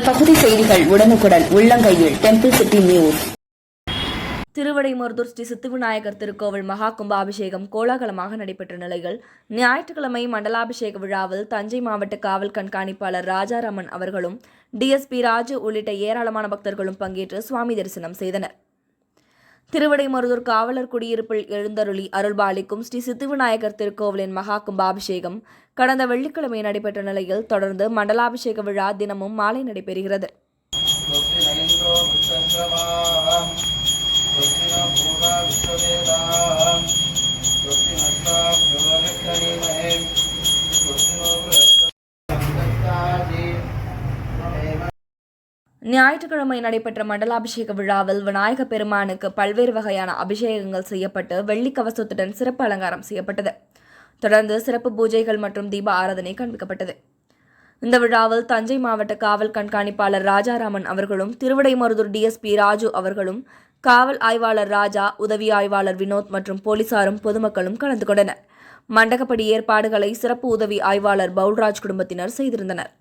பகுதி செய்திகள் உடனுக்குடன் உள்ளங்கையில் temple city news. Thiruvidaimaruthur Sri Siddhivinayagar திருக்கோவில் மகா கும்பாபிஷேகம் கோலாகலமாக நடைபெற்ற நிலையில் ஞாயிற்றுக்கிழமை மண்டலாபிஷேக விழாவில் தஞ்சை மாவட்ட காவல் கண்காணிப்பாளர் ராஜாராமன் அவர்களும் டிஎஸ்பி ராஜு உள்ளிட்ட ஏராளமான பக்தர்களும் பங்கேற்று சுவாமி தரிசனம் செய்தனர். திருவிடைமருதூர் காவலர் குடியிருப்பில் எழுந்தருளி அருள்பாலிக்கும் ஸ்ரீ சித்திவிநாயகர் திருக்கோவிலின் மகா கும்பாபிஷேகம் கடந்த வெள்ளிக்கிழமை நடைபெற்ற நிலையில் தொடர்ந்து மண்டலாபிஷேக விழா தினமும் மாலை நடைபெறுகிறது. ஞாயிற்றுக்கிழமை நடைபெற்ற மண்டலாபிஷேக விழாவில் விநாயக பெருமானுக்கு பல்வேறு வகையான அபிஷேகங்கள் செய்யப்பட்டு வெள்ளி கவசத்துடன் சிறப்பு அலங்காரம் செய்யப்பட்டது. தொடர்ந்து சிறப்பு பூஜைகள் மற்றும் தீப ஆராதனை காண்பிக்கப்பட்டது. இந்த விழாவில் தஞ்சை மாவட்ட காவல் கண்காணிப்பாளர் ராஜாராமன் அவர்களும் திருவிடைமருதூர் டிஎஸ்பி ராஜு அவர்களும் காவல் ஆய்வாளர் ராஜா, உதவி ஆய்வாளர் வினோத் மற்றும் போலீசாரும் பொதுமக்களும் கலந்து கொண்டனர். மண்டகப்படி ஏற்பாடுகளை சிறப்பு உதவி ஆய்வாளர் பவுல்ராஜ் குடும்பத்தினர் செய்திருந்தனர்.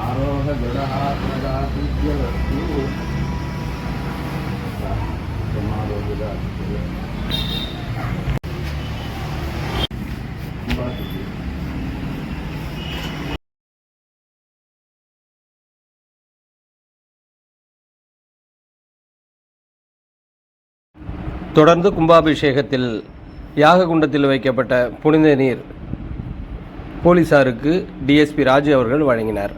आरोह தொடர்ந்து கும்பாபிஷேகத்தில் யாககுண்டத்தில் வைக்கப்பட்ட புனித நீர் போலீசாருக்கு டிஎஸ்பி ராஜு அவர்கள் வழங்கினார்.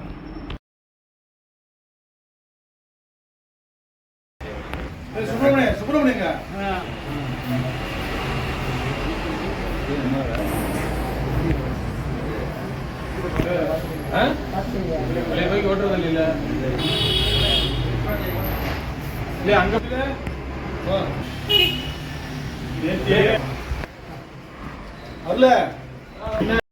அங்க